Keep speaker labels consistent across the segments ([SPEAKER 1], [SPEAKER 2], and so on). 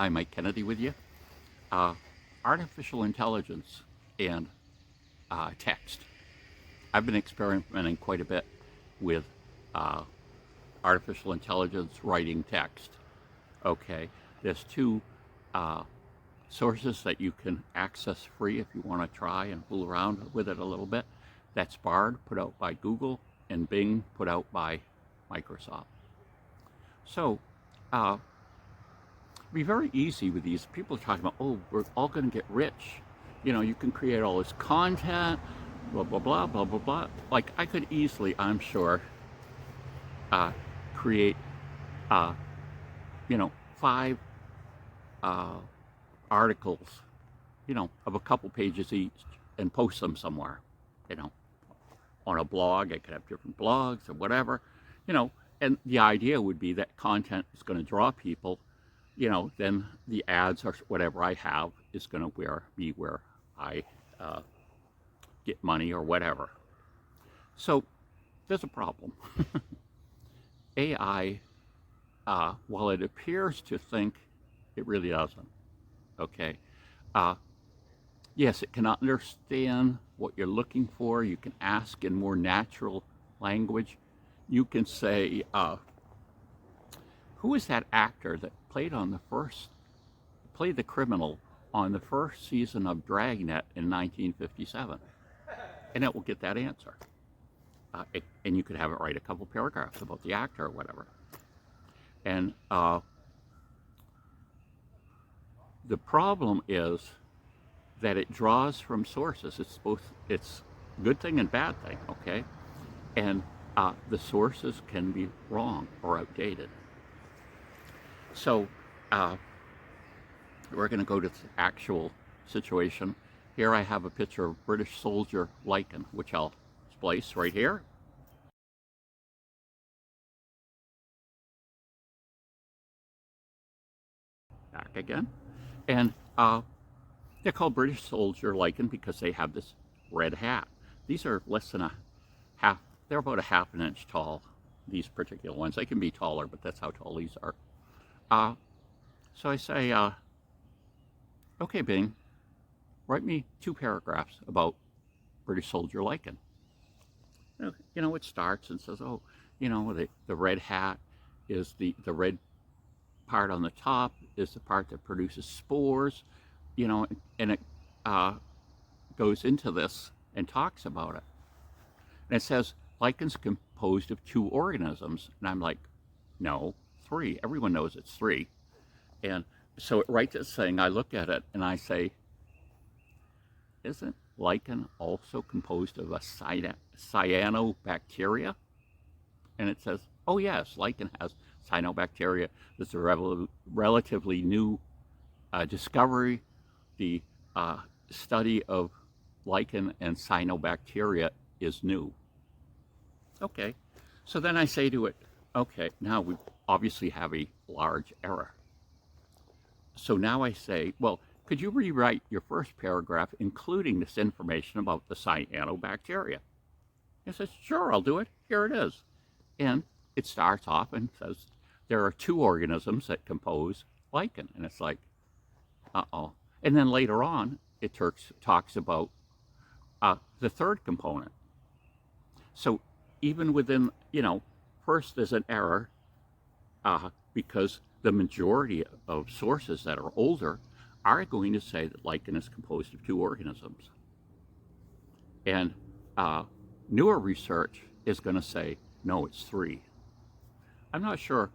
[SPEAKER 1] Hi, Mike Kennedy with you. Uh, Artificial intelligence and text. I've been experimenting quite a bit with uh, artificial intelligence writing text. Okay, there's two uh, sources that you can access free if you want to try and fool around with it a little bit. That's Bard, put out by Google, and Bing, put out by Microsoft. So, uh, it'd be very easy with these people talking about, oh, we're all going to get rich. You know, you can create all this content, blah, blah, blah, blah, blah, blah. Like, I could easily, I'm sure, uh, create, uh, you know, five uh, articles, you know, of a couple pages each and post them somewhere, you know, on a blog. I could have different blogs or whatever, you know, and the idea would be that content is going to draw people, you know, then the ads or whatever I have is going to be where I uh, get money or whatever. So there's a problem. AI, while it appears to think, it really doesn't. Okay. Uh, yes, it can understand what you're looking for. You can ask in more natural language. You can say, who is that actor that played the criminal on the first season of Dragnet in 1957? And it will get that answer. And you could have it write a couple paragraphs about the actor or whatever. And the problem is that it draws from sources. It's a good thing and bad thing, okay? And the sources can be wrong or outdated. So we're going to go to the actual situation. Here I have a picture of British soldier Lycan, which I'll place right here. Back again. And they're called British soldier Lycan because they have this red hat. These are less than a half, they're about a half an inch tall, these particular ones. They can be taller, but that's how tall these are. Uh, so I say, okay, Bing, write me 2 paragraphs about British soldier Lycan. You know, it starts and says, oh, you know, the red hat is the red part on the top is the part that produces spores, you know, and it goes into this and talks about it. And it says lichen's composed of 2 organisms. And I'm like, no, 3. Everyone knows it's 3. And so it writes this thing. I look at it and I say, isn't lichen also composed of a cyanobacteria? And it says, oh yes, lichen has cyanobacteria. This is a relatively new discovery. The study of lichen and cyanobacteria is new. Okay, so then I say to it, okay, now we obviously have a large error. So now I say, well, could you rewrite your first paragraph including this information about the cyanobacteria? It says, sure, I'll do it. Here it is. And it starts off and says, there are 2 organisms that compose lichen. And it's like, uh-oh. And then later on, it talks about the third component. So even within, you know, first there's an error because the majority of sources that are older are going to say that lichen is composed of 2 organisms. And newer research is going to say, no, it's 3. I'm not sure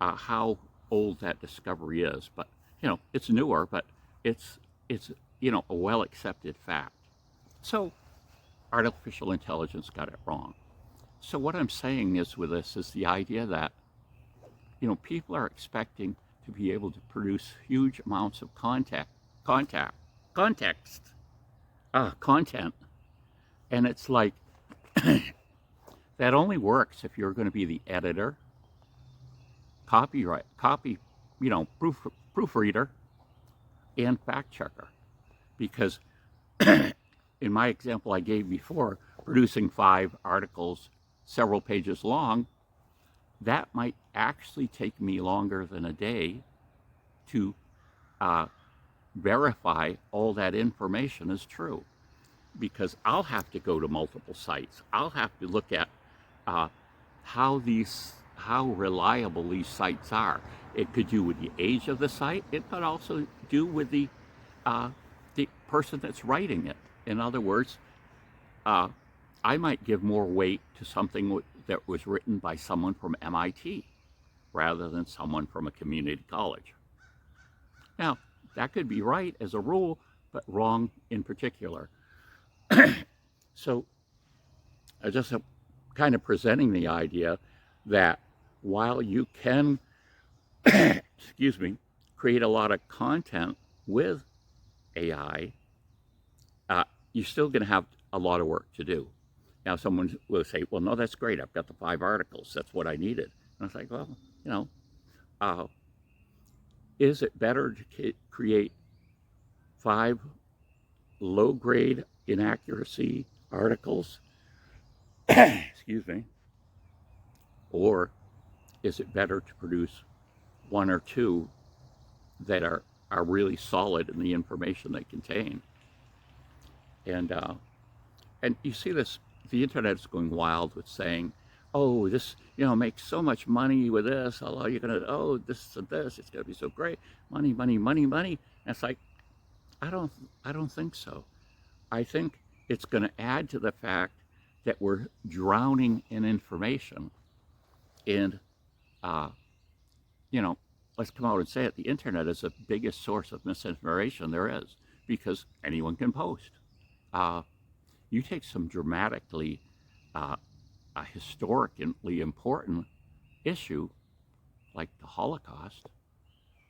[SPEAKER 1] how old that discovery is, but, you know, it's newer, but it's you know, a well-accepted fact. So artificial intelligence got it wrong. So what I'm saying is with this is the idea that, you know, people are expecting to be able to produce huge amounts of context, content, and it's like that only works if you're going to be the editor, you know, proofreader, and fact checker, because in my example I gave before, producing 5 articles several pages long, that might actually take me longer than a day to uh, verify all that information is true, because I'll have to go to multiple sites. I'll have to look at uh, how reliable these sites are. It could do with the age of the site. It could also do with uh, the person that's writing it. In other words, uh, I might give more weight to something that was written by someone from MIT rather than someone from a community college. Now, that could be right as a rule, but wrong in particular. So I just kind of presenting the idea that while you can, excuse me, create a lot of content with AI, you're still going to have a lot of work to do. Now, someone will say, well, no, that's great. I've got the 5 articles. That's what I needed. And I was like, well, you know, uh, is it better to create 5 low grade inaccuracy articles? Excuse me. Or is it better to produce 1 or 2 that are really solid in the information they contain? And you see this, the internet is going wild with saying, oh, this, makes so much money with this. Oh, you're going to, oh, this and this, it's going to be so great. Money, money, money, money. And it's like, I don't think so. I think it's going to add to the fact that we're drowning in information. And, uh, let's come out and say it. The internet is the biggest source of misinformation there is, because anyone can post. You take some dramatically, a historically important issue like the Holocaust,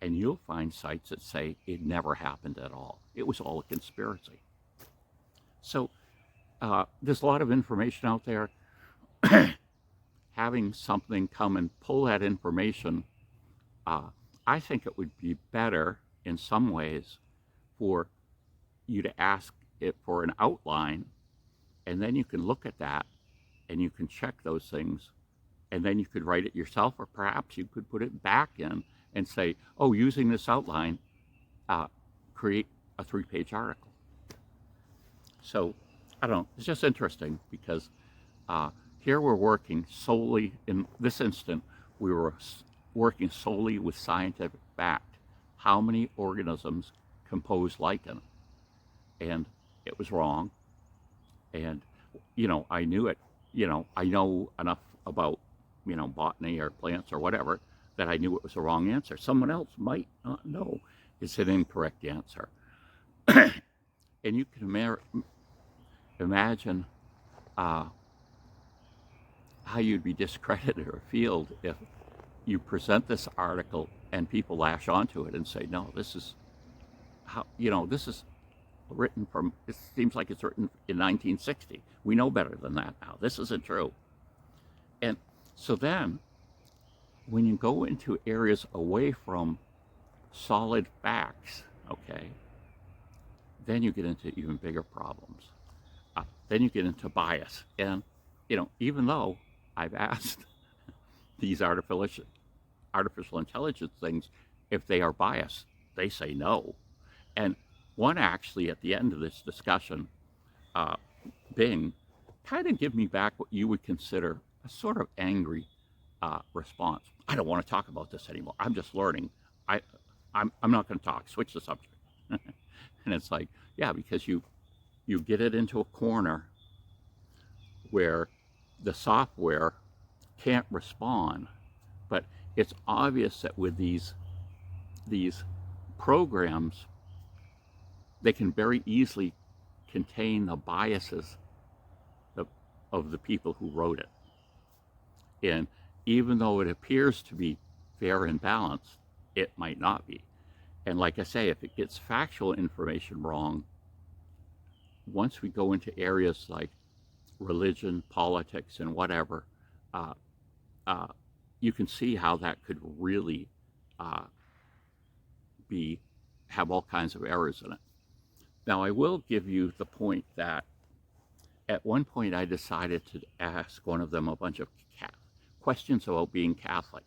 [SPEAKER 1] and you'll find sites that say it never happened at all. It was all a conspiracy. So there's a lot of information out there. Having something come and pull that information, I think it would be better in some ways for you to ask it for an outline, and then you can look at that and you can check those things, and then you could write it yourself, or perhaps you could put it back in and say, oh, using this outline, create a 3-page article. So I don't know, it's just interesting because here we're working solely, in this instant, we were working solely with scientific fact. How many organisms compose lichen? And it was wrong. And, I knew it. I know enough about, botany or plants or whatever, that I knew it was the wrong answer. Someone else might not know it's an incorrect answer. And you can imagine how you'd be discredited or feel if you present this article and people lash onto it and say, no, this is how, this is written from, it seems like it's written in 1960. We know better than that now. This isn't true. And so then, when you go into areas away from solid facts, okay, then you get into even bigger problems. Then you get into bias. And, even though I've asked these artificial intelligence things if they are biased, they say no. And one actually, at the end of this discussion, Bing, kind of give me back what you would consider a sort of angry response. I don't want to talk about this anymore. I'm just learning. I'm not going to talk. Switch the subject. And it's like, yeah, because you get it into a corner where the software can't respond, but it's obvious that with these programs, they can very easily contain the biases of the people who wrote it. And even though it appears to be fair and balanced, it might not be. And like I say, if it gets factual information wrong, once we go into areas like religion, politics, and whatever, you can see how that could really have all kinds of errors in it. Now, I will give you the point that at one point I decided to ask one of them a bunch of questions about being Catholic.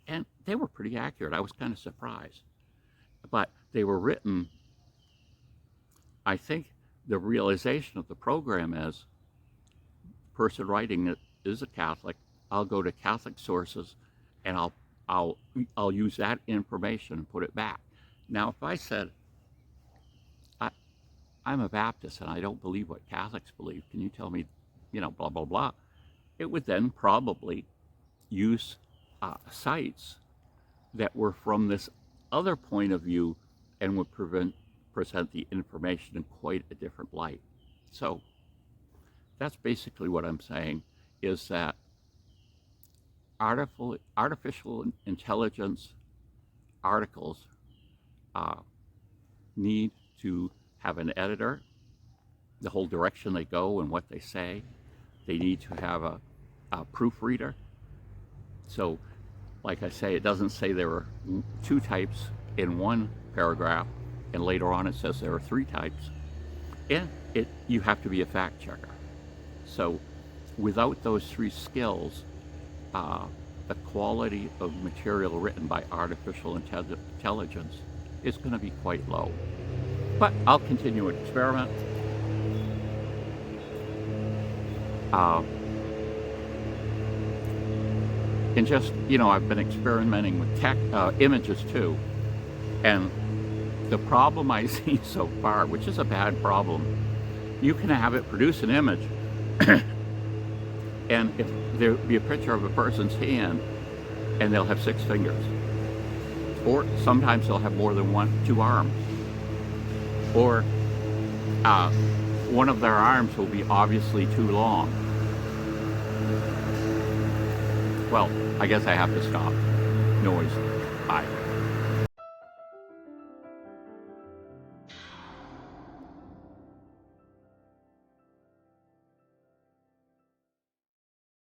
[SPEAKER 1] And they were pretty accurate. I was kind of surprised. but they were written, I think the realization of the program is, the person writing it is a Catholic. I'll go to Catholic sources and I'll use that information and put it back. Now, if I said, I'm a Baptist and I don't believe what Catholics believe, can you tell me, blah, blah, blah, it would then probably use sites that were from this other point of view and would present the information in quite a different light. So that's basically what I'm saying, is that artificial intelligence articles need to have an editor, the whole direction they go and what they say. They need to have a proofreader. So, like I say, it doesn't say there are 2 types in one paragraph, and later on it says there are 3 types. And you have to be a fact checker. So, without those 3 skills, the quality of material written by artificial intelligence is going to be quite low. But I'll continue an experiment. And just, I've been experimenting with images too. And the problem I see so far, which is a bad problem, you can have it produce an image and if there be a picture of a person's hand and they'll have 6 fingers. Or sometimes they'll have more than 2 arms. Or one of their arms will be obviously too long. Well, I guess I have to stop. Noise. Bye.